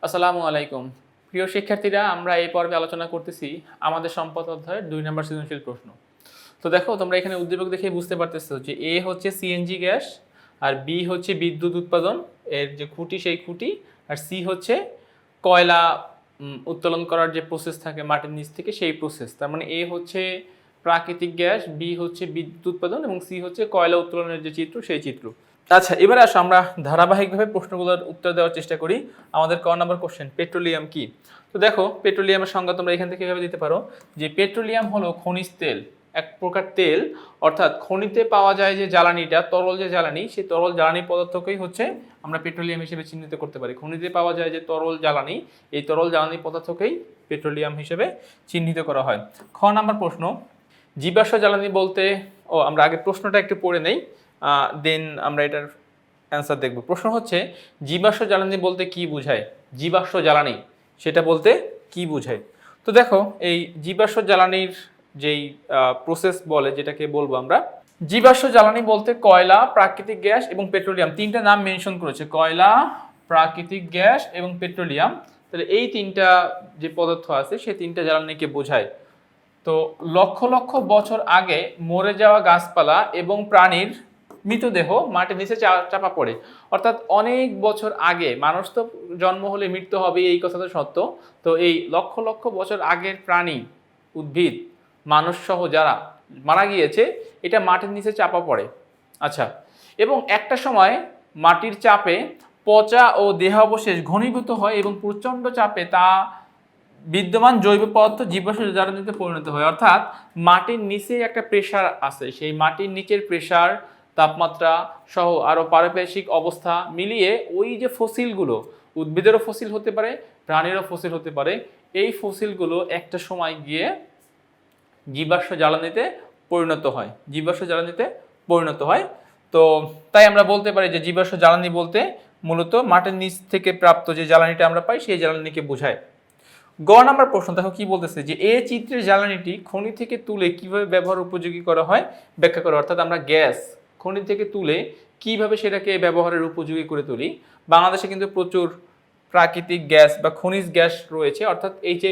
আসসালামু আলাইকুম। প্রিয় শিক্ষার্থীরা, আমরা এই পর্বে আলোচনা করতেছি আমাদের সম্পদ অধ্যায়ের ২ নম্বর সৃজনশীল প্রশ্ন। তো দেখো, তোমরা এখানে উদ্দীপক দেখে বুঝতে পারতেছো যে এ হচ্ছে সিএনজি গ্যাস, আর বি হচ্ছে বিদ্যুৎ উৎপাদন এর যে খুঁটি সেই খুঁটি, আর সি হচ্ছে কয়লা উত্তোলন করার যে প্রসেস থাকে মাটির নিচ থেকে সেই প্রসেস। তার মানে এ হচ্ছে প্রাকৃতিক গ্যাস, বি হচ্ছে বিদ্যুৎ উৎপাদন এবং সি হচ্ছে কয়লা উত্তোলনের যে চিত্র সেই চিত্র। আচ্ছা, এবারে আসো আমরা ধারাবাহিকভাবে প্রশ্নগুলোর উত্তর দেওয়ার চেষ্টা করি। আমাদের ক নম্বর কোশ্চেন, পেট্রোলিয়াম কি? তো দেখো, পেট্রোলিয়ামের সংজ্ঞা তোমরা এখান থেকে এভাবে দিতে পারো যে পেট্রোলিয়াম হলো খনিজ তেল, এক প্রকার তেল, অর্থাৎ খনিতে পাওয়া যায় যে জ্বালানিটা, তরল যে জ্বালানি, সেই তরল জ্বালানি পদার্থকেই হচ্ছে আমরা পেট্রোলিয়াম হিসেবে চিহ্নিত করতে পারি। খনিতে পাওয়া যায় যে তরল জ্বালানি, এই তরল জ্বালানি পদার্থকেই পেট্রোলিয়াম হিসেবে চিহ্নিত করা হয়। খ নম্বর প্রশ্ন, জীবাশ্ম জ্বালানি বলতে, আমরা আগে প্রশ্নটা একটু পড়ে নেই, দেন আমরা এটার অ্যান্সার দেখব। প্রশ্ন হচ্ছে, জীবাশ্ম জ্বালানি বলতে কি বোঝায়? জীবাশ্ম জ্বালানি সেটা বলতে কি বোঝায়? তো দেখো, এই জীবাশ্ম জ্বালানির যেই প্রসেস বলে, যেটাকে বলবো আমরা জীবাশ্ম জ্বালানি বলতে কয়লা, প্রাকৃতিক গ্যাস এবং পেট্রোলিয়াম, তিনটা নাম মেনশন করেছে, কয়লা, প্রাকৃতিক গ্যাস এবং পেট্রোলিয়াম। তাহলে এই তিনটা যে পদার্থ আছে সেই তিনটা জ্বালানিকে বোঝায়। তো লক্ষ লক্ষ বছর আগে মরে যাওয়া গাছপালা এবং প্রাণীর মৃতদেহ মাটির নিচে চাপা পড়ে, অর্থাৎ অনেক বছর আগে, মানুষ তো জন্ম হলে মৃত্যু হবে এই কথা তো সত্য, তো এই লক্ষ লক্ষ বছর আগের প্রাণী, উদ্ভিদ, মানুষ সহ যারা মারা গিয়েছে, এটা মাটির নিচে চাপা পড়ে। আচ্ছা, এবং একটা সময় মাটির চাপে পচা ও দেহাবশেষ ঘনীভূত হয় এবং প্রচণ্ড চাপে তা বিদ্যমান জৈব পদার্থ জীবাশ্ম জ্বালানিতে পরিণত হয়। অর্থাৎ মাটির নিচে একটা প্রেসার আছে, সেই মাটির নিচের প্রেসার, তাপমাত্রা সহ আরও পারিপার্শ্বিক অবস্থা মিলিয়ে ওই যে ফসিলগুলো, উদ্ভিদেরও ফসিল হতে পারে, প্রাণীরও ফসিল হতে পারে, এই ফসিলগুলো একটা সময় গিয়ে জীবাশ্ম জ্বালানিতে পরিণত হয়, জীবাশ্ম জ্বালানিতে পরিণত হয়। তো তাই আমরা বলতে পারি যে জীবাশ্ম জ্বালানি বলতে মূলত মাটির নিচ থেকে প্রাপ্ত যে জ্বালানিটা আমরা পাই সেই জ্বালানিকে বোঝায়। গ নাম্বার প্রশ্ন দেখো কি বলতেছে, যে এ চিত্রের জ্বালানিটি খনি থেকে তুলে কিভাবে ব্যবহার উপযোগী করা হয় ব্যাখ্যা করো। অর্থাৎ আমরা গ্যাস খনি থেকে তুলে কিভাবে সেটাকে ব্যবহারের উপযোগী করে তুলি। বাংলাদেশে কিন্তু প্রচুর প্রাকৃতিক গ্যাস বা খনিজ গ্যাস রয়েছে, অর্থাৎ এই যে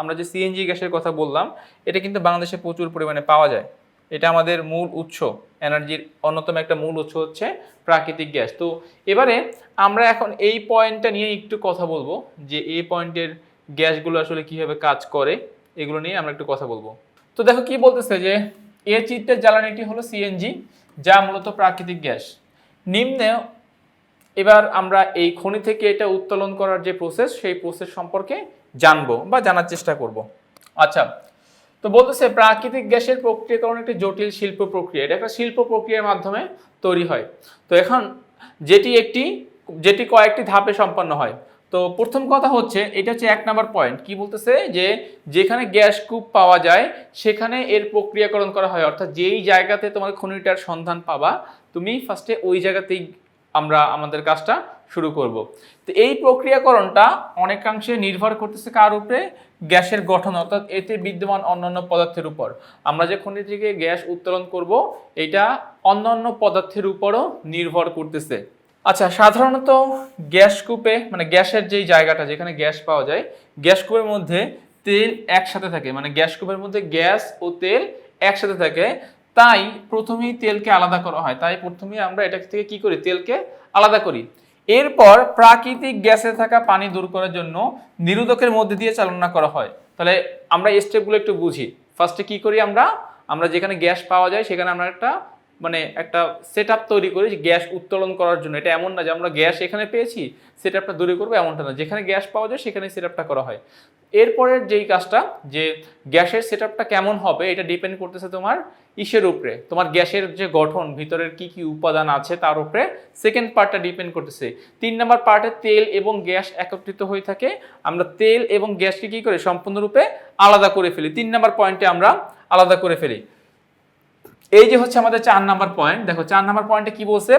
আমরা যে সিএনজি গ্যাসের কথা বললাম, এটা কিন্তু বাংলাদেশে প্রচুর পরিমাণে পাওয়া যায়। এটা আমাদের মূল উৎস, এনার্জির অন্যতম একটা মূল উৎস হচ্ছে প্রাকৃতিক গ্যাস। তো এবারে আমরা এখন এই পয়েন্টটা নিয়ে একটু কথা বলবো, যে এই পয়েন্টের গ্যাসগুলো আসলে কিভাবে কাজ করে, এগুলো নিয়ে আমরা একটু কথা বলবো। তো দেখো কি বলতেছে, যে এ চিত্রের জ্বালানিটি হলো সিএনজি, যা মূলত প্রাকৃতিক গ্যাস। নিম্নে এবার আমরা এই খনি থেকে এটা উত্তোলন করার যে প্রসেস, সেই প্রসেস সম্পর্কে জানবো বা জানার চেষ্টা করব। আচ্ছা, তো বলতেছে প্রাকৃতিক গ্যাসের প্রক্রিয়াকরণ একটি জটিল শিল্প প্রক্রিয়া, এটা একটা শিল্প প্রক্রিয়ার মাধ্যমে তৈরি হয়। তো এখন যেটি কয়েকটি ধাপে সম্পন্ন হয়। তো প্রথম কথা হচ্ছে, এটা হচ্ছে 1 নম্বর পয়েন্ট, কি বলতেছে, যে যেখানে গ্যাস কূপ পাওয়া যায় সেখানে এর প্রক্রিয়াকরণ করা হয়। অর্থাৎ যেই জায়গাতে তোমার খনিটার সন্ধান পাবা, তুমি ফার্স্টে ওই জায়গাতেই আমরা আমাদের কাজটা শুরু করব। তো এই প্রক্রিয়াকরণটা অনেকাংশে নির্ভর করতেছে কার উপরে? গ্যাসের গঠন, অর্থাৎ এতে বিদ্যমান অন্যান্য পদার্থের উপর। আমরা যে খনি থেকে গ্যাস উত্তোলন করব, এটা অন্যান্য পদার্থের উপরও নির্ভর করতেছে। আচ্ছা, সাধারণত গ্যাস কূপে, মানে গ্যাসের যেই জায়গাটা যেখানে গ্যাস পাওয়া যায়, গ্যাস কূপের মধ্যে তেল একসাথে থাকে, মানে গ্যাস কূপের মধ্যে গ্যাস ও তেল একসাথে থাকে। তাই প্রথমেই তেলকে আলাদা করা হয়, তাই প্রথমেই আমরা এটা থেকে কি করি, তেলকে আলাদা করি। এরপর প্রাকৃতিক গ্যাসে থাকা পানি দূর করার জন্য নিরোধকের মধ্যে দিয়ে চালনা করা হয়। তাহলে আমরা এই স্টেপগুলো একটু বুঝি। ফার্স্টে কি করি, আমরা যেখানে গ্যাস পাওয়া যায় সেখানে আমরা একটা সেট আপ তৈরি করি গ্যাস উত্তোলন করার জন্য। এটা এমন না যে আমরা গ্যাস এখানে পেয়েছি, সেট আপটা দূরে করবো, এমনটা না। যেখানে গ্যাস পাওয়া যায় সেখানে সেট আপটা করা হয়। এরপরের যেই কাজটা, যে গ্যাসের সেট আপটা কেমন হবে, এটা ডিপেন্ড করতেছে তোমার ইসের উপরে, তোমার গ্যাসের যে গঠন, ভিতরের কি কি উপাদান আছে তার উপরে সেকেন্ড পার্টটা ডিপেন্ড করতেছে। 3 নম্বর পার্টে তেল এবং গ্যাস একত্রিত হয়ে থাকে, আমরা তেল এবং গ্যাসকে কি করে সম্পূর্ণরূপে আলাদা করে ফেলি। 3 নম্বর পয়েন্টে আমরা আলাদা করে ফেলি। এই যে হচ্ছে আমাদের 4 নাম্বার পয়েন্ট। দেখো 4 নাম্বার পয়েন্টে কি বলছে,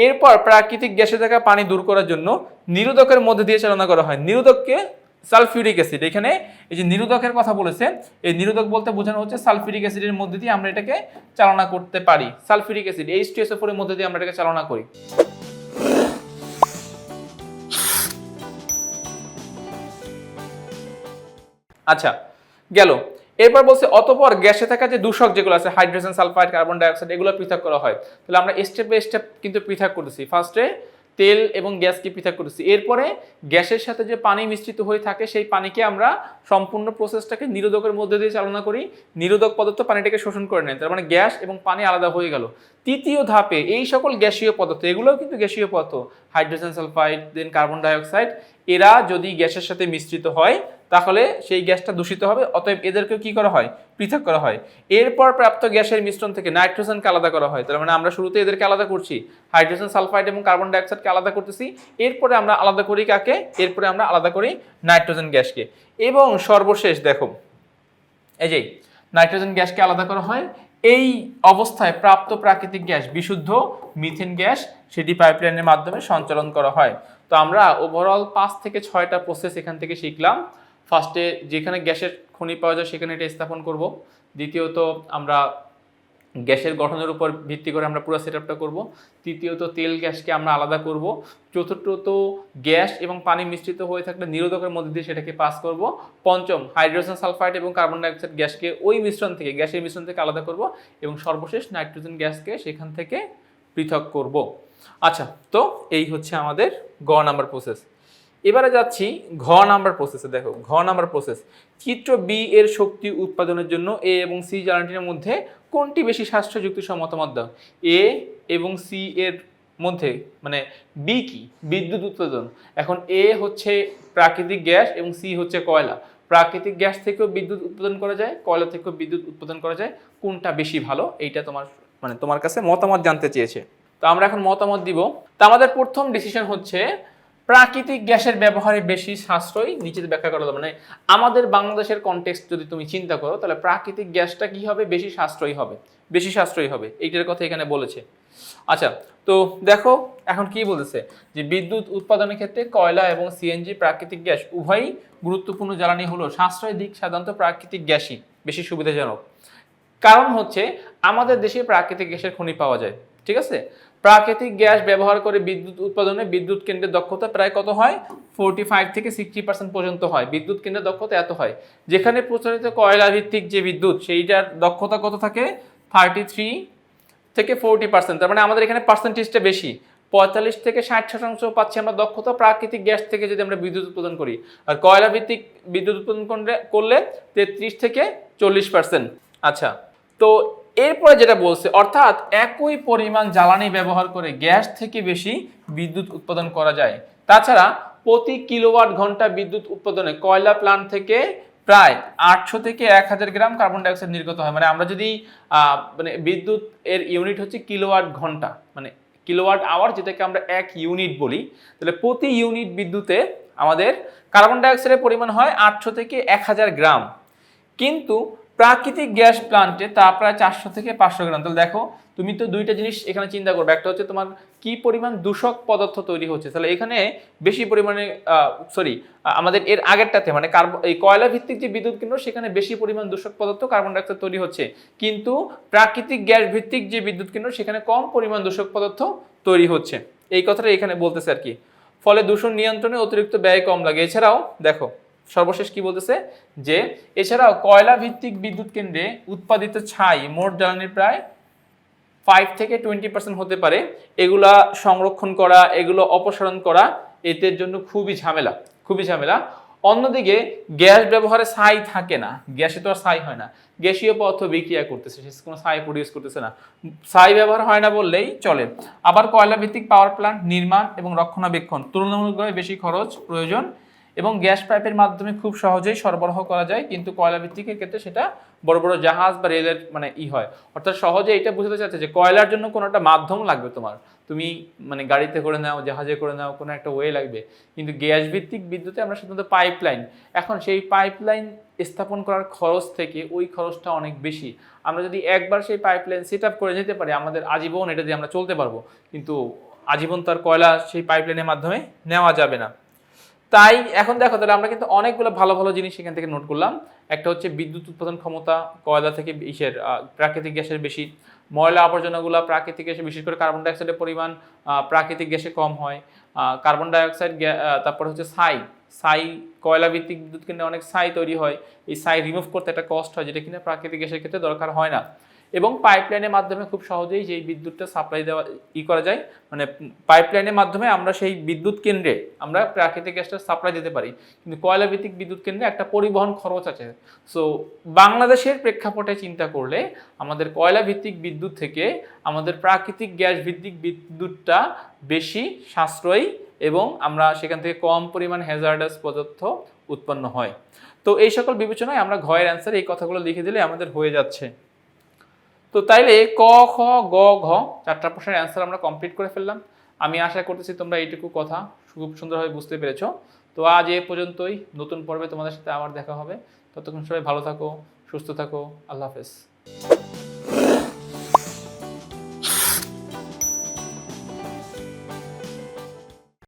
এরপর প্রাকৃতিক গ্যাসে থাকা পানি দূর করার জন্য নিরোধকের মধ্যে দিয়ে চালনা করা হয়। নিরোধককে সালফিউরিক অ্যাসিড, এখানে এই যে নিরোধকের কথা বলেছে, এই নিরোধক বলতে বোঝানো হচ্ছে সালফিউরিক অ্যাসিডের মধ্যে দিয়ে আমরা এটাকে চালনা করতে পারি। সালফিউরিক অ্যাসিড H2SO4 এর মধ্যে দিয়ে আমরা এটাকে চালনা করি। আচ্ছা, গেল। এরপর বলছে অতঃপর গ্যাসে থাকা যে দূষক যেগুলো আছে হাইড্রোজেন সালফাইড, কার্বন ডাইঅক্সাইড, এগুলো পৃথক করা হয়। তাহলে আমরা স্টেপ বাই স্টেপ কিন্তু পৃথক করতেছি। ফার্স্টে তেল এবং গ্যাসকে পৃথক করতেছি, এরপরে গ্যাসের সাথে যে পানি মিশ্রিত হয়ে থাকে সেই পানিকে আমরা সম্পূর্ণ প্রসেসটাকে নিরোধকের মধ্যে দিয়ে চালনা করি, নিরোধক পদার্থ পানিটাকে শোষণ করে নেয়, তার মানে গ্যাস এবং পানি আলাদা হয়ে গেল। তৃতীয় ধাপে এই সকল গ্যাসীয় পদার্থ, এগুলোও কিন্তু গ্যাসীয় পদার্থ, হাইড্রোজেন সালফাইড দেন কার্বন ডাইঅক্সাইড, এরা যদি গ্যাসের সাথে মিশ্রিত হয় তাহলে সেই গ্যাসটা দূষিত হবে, অতএব এদেরকেও কি করা হয়, পৃথক করা হয়। এরপর প্রাপ্ত গ্যাসের মিশ্রণ থেকে নাইট্রোজেনকে আলাদা করা হয়, তার মানে আমরা শুরুতে এদেরকে আলাদা করছি, হাইড্রোজেন সালফাইড এবং কার্বন ডাইঅক্সাইডকে আলাদা করতেছি, এরপরে আমরা আলাদা করি কাকে, এরপরে আমরা আলাদা করি নাইট্রোজেন গ্যাসকে। এবং সর্বশেষ দেখো এই যে নাইট্রোজেন গ্যাসকে আলাদা করা হয়, এই অবস্থায় প্রাপ্ত প্রাকৃতিক গ্যাস বিশুদ্ধ মিথেন গ্যাস সেটি পাইপলাইনের মাধ্যমে সঞ্চালন করা হয়। তো আমরা ওভারঅল 5 থেকে 6টা প্রসেস এখান থেকে শিখলাম। ফার্স্টে যেখানে গ্যাসের খনি পাওয়া যায় সেখানে এটা স্থাপন করব, দ্বিতীয়ত আমরা গ্যাসের গঠনের উপর ভিত্তি করে আমরা পুরো সেটআপটা করব, তৃতীয়ত তেল গ্যাসকে আমরা আলাদা করব, চতুর্থত গ্যাস এবং পানি মিশ্রিত হয়ে থাকলে নিরোধকের মধ্যে দিয়ে সেটাকে পাস করব, পঞ্চম হাইড্রোজেন সালফাইড এবং কার্বন ডাইঅক্সাইড গ্যাসকে ওই মিশ্রণ থেকে, গ্যাসের মিশ্রণ থেকে আলাদা করব, এবং সর্বশেষ নাইট্রোজেন গ্যাসকে সেখান থেকে পৃথক করব। আচ্ছা, তো এই হচ্ছে আমাদের গ নাম্বার প্রসেস। এবারে যাচ্ছি ঘ নাম্বার প্রসেসে। দেখো ঘ নাম্বার প্রসেস, চিত্র বি এর শক্তি উৎপাদনের জন্য এ এবং সি জ্বালানিটির মধ্যে কোনটি বেশি সাশ্রয় যুক্তিসহ মতামত দাও। এ এবং সি এর মধ্যে মানে বি কি, বিদ্যুৎ উৎপাদন। এখন এ হচ্ছে প্রাকৃতিক গ্যাস এবং সি হচ্ছে কয়লা। প্রাকৃতিক গ্যাস থেকেও বিদ্যুৎ উৎপাদন করা যায়, কয়লা থেকেও বিদ্যুৎ উৎপাদন করা যায়, কোনটা বেশি ভালো এইটা তোমার মানে তোমার কাছে মতামত জানতে চেয়েছে। তো আমরা এখন মতামত দিব। তো আমাদের প্রথম ডিসিশন হচ্ছে প্রাকৃতিক গ্যাসের ব্যবহারে বেশি সাশ্রয়ী, নিচে ব্যাখ্যা করা যাবে। মানে আমাদের বাংলাদেশের কনটেক্সট যদি তুমি চিন্তা করো তাহলে প্রাকৃতিক গ্যাসটা কি হবে, বেশি সাশ্রয়ী হবে, বেশি সাশ্রয়ী হবে, এইটার কথা এখানে বলেছে। আচ্ছা, তো দেখো এখন কি বলেছে যে বিদ্যুৎ উৎপাদনের ক্ষেত্রে কয়লা এবং সিএনজি প্রাকৃতিক গ্যাস উভয়ই গুরুত্বপূর্ণ জ্বালানি হলো সাশ্রয় দিক সাধারণত প্রাকৃতিক গ্যাসই বেশি সুবিধাজনক। কারণ হচ্ছে আমাদের দেশে প্রাকৃতিক গ্যাসের খনি পাওয়া যায়, ঠিক আছে। প্রাকৃতিক গ্যাস ব্যবহার করে বিদ্যুৎ উৎপাদনে বিদ্যুৎ কেন্দ্রের দক্ষতা প্রায় কত হয়, 45 থেকে 60% পর্যন্ত হয়। বিদ্যুৎ কেন্দ্রের দক্ষতা এত হয়। যেখানে প্রচলিত কয়লা ভিত্তিক যে বিদ্যুৎ সেইটার দক্ষতা কত থাকে, 33 থেকে 40%। তার মানে আমাদের এখানে পার্সেন্টেজটা বেশি, 45 থেকে 60% পাচ্ছি আমরা দক্ষতা প্রাকৃতিক গ্যাস থেকে যদি আমরা বিদ্যুৎ উৎপাদন করি। আর কয়লা ভিত্তিক বিদ্যুৎ উৎপাদন করলে 33 থেকে 40%। আচ্ছা, তো এরপরে যেটা বলছে, অর্থাৎ একই পরিমাণ জ্বালানি ব্যবহার করে গ্যাস থেকে বেশি বিদ্যুৎ উৎপাদন করা যায়। তাছাড়া প্রতি কিলোওয়াট ঘন্টা বিদ্যুৎ উৎপাদনে কয়লা প্ল্যান্ট থেকে প্রায় 800 থেকে 1000 গ্রাম কার্বন ডাইঅক্সাইড নির্গত হয়। মানে আমরা যদি মানে বিদ্যুৎ এর ইউনিট হচ্ছে কিলোওয়াট ঘন্টা, মানে কিলোওয়াট আওয়ার, যেটাকে আমরা 1 ইউনিট বলি, তাহলে প্রতি ইউনিট বিদ্যুতে আমাদের কার্বন ডাইঅক্সাইডের পরিমাণ হয় 800 থেকে 1000 গ্রাম। কিন্তু প্রাকৃতিক গ্যাস প্লান্টে তা প্রায় 400 থেকে 500 গ্রাম। তাহলে দেখো তুমি তো দুইটা জিনিস এখানে চিন্তা করবে, একটা হচ্ছে তোমার কি পরিমাণ দূষক পদার্থ তৈরি হচ্ছে, তাহলে এখানে বেশি পরিমাণে আমাদের এর আগেরটাতে মানে এই কয়লা ভিত্তিক যে বিদ্যুৎ কেন্দ্র সেখানে বেশি পরিমাণ দূষক পদার্থ কার্বন ডাইঅক্সাইড তৈরি হচ্ছে, কিন্তু প্রাকৃতিক গ্যাস ভিত্তিক যে বিদ্যুৎ কেন্দ্র সেখানে কম পরিমাণ দূষক পদার্থ তৈরি হচ্ছে, এই কথাটা এখানে বলতেছে আর কি। ফলে দূষণ নিয়ন্ত্রণে অতিরিক্ত ব্যয় কম লাগে। এছাড়াও দেখো সর্বশেষ কি বলতেছে যে এছাড়াও কয়লা ভিত্তিক বিদ্যুৎ কেন্দ্রে উৎপাদিত ছাই মোট জ্বালানির প্রায় 5 থেকে 20% হতে পারে। এগুলা সংরক্ষণ করা, এগুলো অপসারণ করা এদের জন্য খুবই ঝামেলা, খুবই ঝামেলা। অন্যদিকে গ্যাস ব্যবহারে ছাই থাকে না, গ্যাসে তো আর ছাই হয় না, গ্যাসীয় পদার্থ বিক্রিয়া করতেছে, সে কোনো ছাই প্রডিউস করতেছে না, ছাই ব্যবহার হয় না বললেই চলে। আবার কয়লা ভিত্তিক পাওয়ার প্ল্যান্ট নির্মাণ এবং রক্ষণাবেক্ষণ তুলনামূলকভাবে বেশি খরচ প্রয়োজন এবং গ্যাস পাইপের মাধ্যমে খুব সহজেই সরবরাহ করা যায়, কিন্তু কয়লা ভিত্তিকের ক্ষেত্রে সেটা বড় বড় জাহাজ বা রেলের মানে হয়। অর্থাৎ সহজে এটা বুঝতে চাচ্ছে যে কয়লার জন্য কোনো একটা মাধ্যম লাগবে তোমার, তুমি মানে গাড়িতে করে নাও, জাহাজে করে নাও, কোনো একটা ওয়ে লাগবে। কিন্তু গ্যাস ভিত্তিক বিদ্যুতে আমরা সাধারণত পাইপলাইন, এখন সেই পাইপলাইন স্থাপন করার খরচ থেকে ওই খরচটা অনেক বেশি। আমরা যদি একবার সেই পাইপলাইন সেট আপ করে নিতে পারি আমাদের আজীবন এটা দিয়ে আমরা চলতে পারবো, কিন্তু আজীবন তার কয়লা সেই পাইপলাইনের মাধ্যমে নেওয়া যাবে না। তাই এখন দেখো তাহলে আমরা কিন্তু অনেকগুলো ভালো ভালো জিনিস এখান থেকে নোট করলাম। একটা হচ্ছে বিদ্যুৎ উৎপাদন ক্ষমতা কয়লা থেকে প্রাকৃতিক গ্যাসের বেশি, ময়লা আবর্জনাগুলো প্রাকৃতিক গ্যাসে বিশেষ করে কার্বন ডাইঅক্সাইডের পরিমাণ প্রাকৃতিক গ্যাসে কম হয়, কার্বন ডাইঅক্সাইড তারপর হচ্ছে ছাই ছাই, কয়লা ভিত্তিক বিদ্যুৎ কেন্দ্রে অনেক ছাই তৈরি হয়, এই ছাই রিমুভ করতে একটা কষ্ট হয়, যেটা কিনা প্রাকৃতিক গ্যাসের ক্ষেত্রে দরকার হয় না। এবং পাইপলাইনের মাধ্যমে খুব সহজেই যেই বিদ্যুৎটা সাপ্লাই দেওয়া করা যায়, মানে পাইপলাইনের মাধ্যমে আমরা সেই বিদ্যুৎ কেন্দ্রে আমরা প্রাকৃতিক গ্যাসটা সাপ্লাই দিতে পারি। কিন্তু কয়লা ভিত্তিক বিদ্যুৎ কেন্দ্রে একটা পরিবহন খরচ আছে। সো বাংলাদেশের প্রেক্ষাপটে চিন্তা করলে আমাদের কয়লা ভিত্তিক বিদ্যুৎ থেকে আমাদের প্রাকৃতিক গ্যাস ভিত্তিক বিদ্যুৎটা বেশি সাশ্রয়ী এবং আমরা সেখান থেকে কম পরিমাণ হ্যাজার্ডাস পদার্থ উৎপন্ন হয়। তো এই সকল বিবেচনায় আমরা ঘয়ের অ্যান্সার এই কথাগুলো লিখে দিলে আমাদের হয়ে যাচ্ছে। তো তাইলে ক, খ, গ, ঘ 4টা প্রশ্নের অ্যান্সার আমরা কমপ্লিট করে ফেললাম। আমি আশা করতেছি তোমরা এইটুকু কথা খুব সুন্দরভাবে বুঝতে পেরেছো। তো আজ এ পর্যন্তই, নতুন পর্বে তোমাদের সাথে আবার দেখা হবে। ততক্ষণ সবাই ভালো থাকো, সুস্থ থাকো, আল্লাহ হাফেজ।